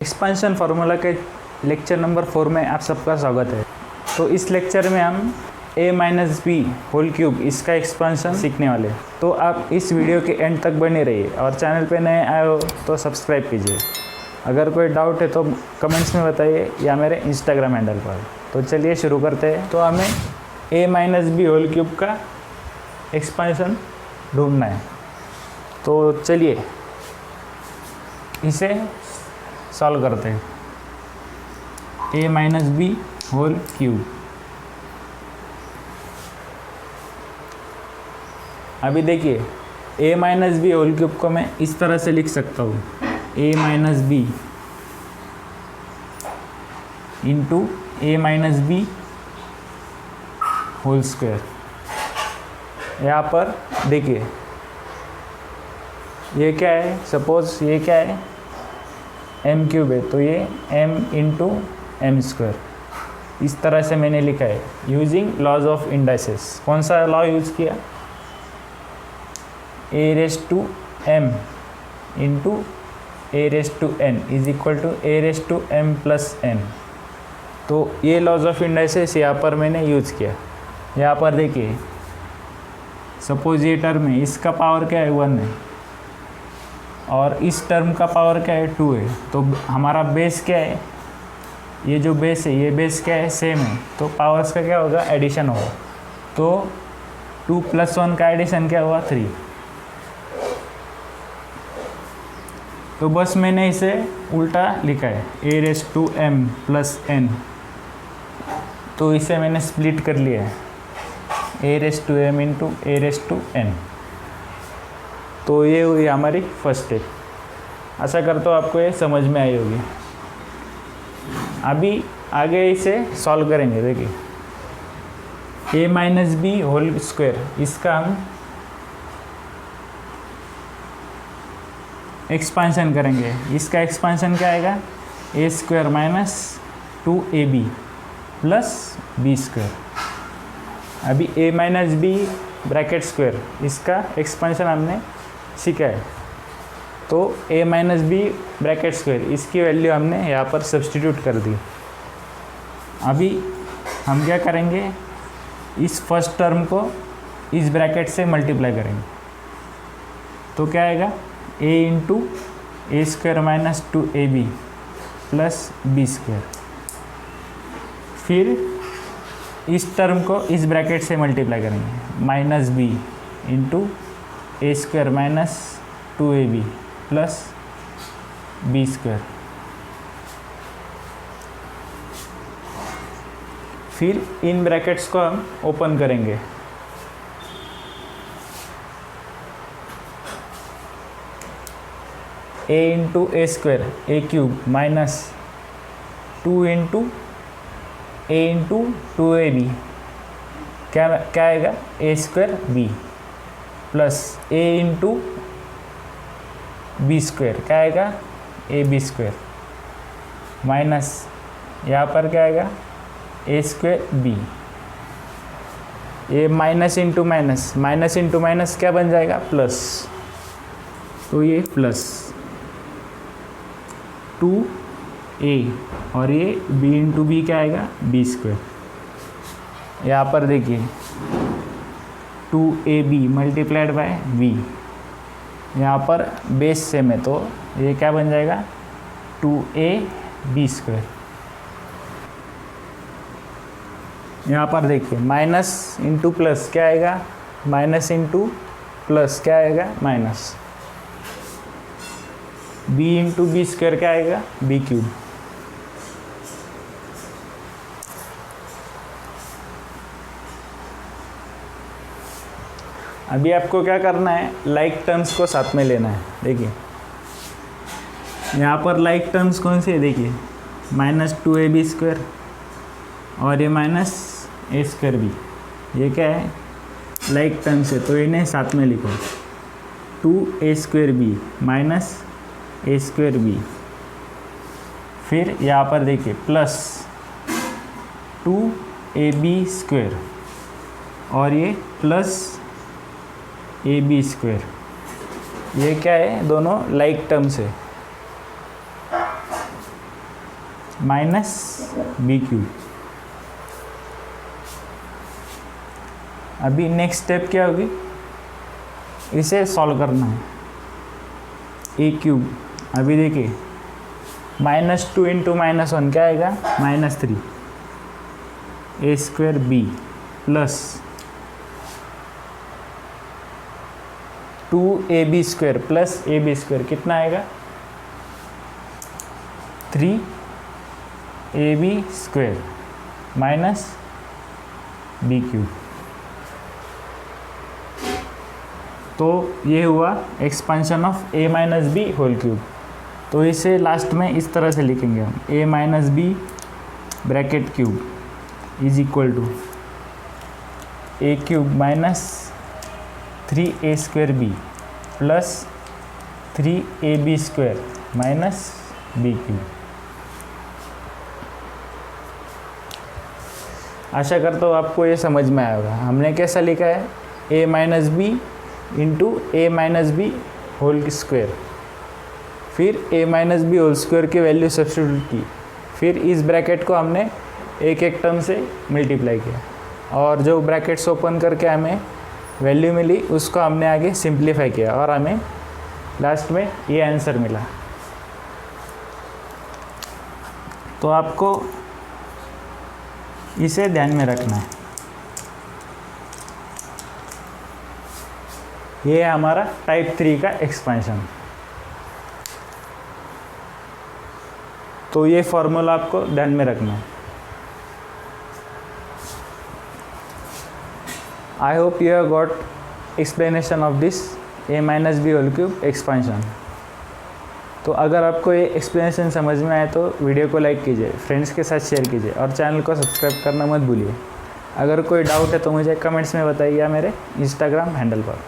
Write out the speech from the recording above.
Expansion formula के lecture number 4 में आप सबका स्वागत है। तो इस लेक्चर में हम a minus B whole cube इसका एक्सपेंशन सीखने वाले हैं। तो आप इस वीडियो के एंड तक बने रहिए और चैनल पे नए आए हो तो सब्सक्राइब कीजिए। अगर कोई डाउट है तो कमेंट्स में बताइए या मेरे इंस्टाग्राम हैंडल पर। तो चलिए शुरू करते हैं। तो हमें a minus B whole cube का एक्सपेंशन ढूंढना है। तो चलिए इसे सॉल्व करते हैं। a minus B whole cube. अभी देखिए a minus B whole cube को मैं इस तरह से लिख सकता हूँ, a minus B into a minus B whole square. यहाँ पर देखिए ये क्या है, सपोज ये क्या है, एम क्यूब है, तो ये m इंटू एम स्क्वायर इस तरह से मैंने लिखा है यूजिंग लॉज ऑफ इंडाइसेस। कौन सा लॉ यूज़ किया, a raised to m into a raised to n is equal to a raised to m plus n। तो ये लॉज ऑफ इंडाइसेस यहाँ पर मैंने यूज़ किया। यहाँ पर देखिए सपोज ये टर्म है, इसका पावर क्या है 1 है और इस टर्म का पावर क्या है 2 है। तो हमारा बेस क्या है, ये जो बेस है ये बेस क्या है, सेम है। तो पावर्स का क्या होगा, एडिशन होगा। तो 2 + 1 का एडिशन क्या हुआ 3। तो बस मैंने इसे उल्टा लिखा है a raised to m plus n। तो इसे मैंने स्प्लिट कर लिया है a raised to m into a raised to n। तो ये हुई हमारी फर्स्ट स्टेप। आशा करता हूँ आपको ये समझ में आई होगी। अभी आगे इसे सॉल्व करेंगे। देखिए a minus B whole square, इसका हम एक्सपांशन करेंगे। इसका एक्सपांशन क्या आएगा, a square minus 2ab plus B square. अभी a minus B bracket square, इसका एक्सपांशन हमने सीखा है। तो a minus B bracket square, इसकी वैल्यू हमने यहाँ पर सब्सटीट्यूट कर दी। अभी हम क्या करेंगे, इस फर्स्ट टर्म को इस ब्रैकेट से मल्टीप्लाई करेंगे। तो क्या आएगा, a into A square minus 2ab plus B square. फिर इस टर्म को इस ब्रैकेट से मल्टीप्लाई करेंगे, minus B into A square minus 2ab plus B square. फिर इन ब्रैकेट्स को हम ओपन करेंगे। a into A square A cube minus 2 into a into 2ab क्या आएगा, A square B plus a into B square क्या आएगा, A B square minus यहाँ पर क्या आएगा, ए स्क्वायर बी। ये minus into minus, minus into minus क्या बन जाएगा, प्लस। तो ये प्लस 2a और ये b इंटू बी क्या आएगा, बी स्क्वायर। यहाँ पर देखिए 2ab मल्टीप्लाइड बाय b, यहाँ पर बेस सेम है तो ये क्या बन जाएगा, 2ab स्क्वायर। यहाँ पर देखिए माइनस इंटू प्लस क्या आएगा, माइनस इंटू प्लस क्या आएगा, minus. b into B square क्या आएगा, b क्यूब। अभी आपको क्या करना है, लाइक टर्म्स को साथ में लेना है। देखिए यहाँ पर लाइक टर्म्स कौन सी है, देखिए माइनस 2ab स्क्वायर और ये माइनस ए स्क्वायर बी, ये क्या है, लाइक टर्म्स है। तो इन्हें साथ में लिखो, 2a स्क्वायर बी माइनस ए स्क्वायर बी। फिर यहाँ पर देखिए प्लस 2ab स्क्वायर और ये प्लस ए बी स्क्वायर। ये क्या है, दोनों लाइक टर्म्स है। Minus B cube. अभी नेक्स्ट स्टेप क्या होगी, इसे सॉल्व करना है। ए क्यूब, अभी देखिए -2 इंटू -1 क्या आएगा, -3 A square B plus 2ab square plus ab square कितना आएगा, 3ab square minus B cube. तो ये हुआ expansion of a minus B whole cube. तो इसे लास्ट में इस तरह से लिखेंगे हम, a minus B bracket cube is equal to a cube minus 3a square B plus 3ab square minus B cube. आशा करता हूँ आपको ये समझ में आया होगा। हमने कैसा लिखा है, a minus B into A minus B whole square, फिर a minus B whole square की वैल्यू सब्स्टिट्यूट की, फिर इस ब्रैकेट को हमने एक एक टर्म से मल्टीप्लाई किया और जो ब्रैकेट्स ओपन करके हमें वैल्यू मिली उसको हमने आगे सिंप्लीफाई किया और हमें लास्ट में ये आंसर मिला। तो आपको इसे ध्यान में रखना है। ये है हमारा टाइप 3 का एक्सपेंशन। तो ये फॉर्मूला आपको ध्यान में रखना है। I hope you have got explanation of this a minus b whole cube expansion। तो अगर आपको ये एक्सप्लेनेशन समझ में आए तो वीडियो को लाइक कीजिए, फ्रेंड्स के साथ शेयर कीजिए और चैनल को सब्सक्राइब करना मत भूलिए। अगर कोई डाउट है तो मुझे कमेंट्स में बताइए या मेरे इंस्टाग्राम हैंडल पर।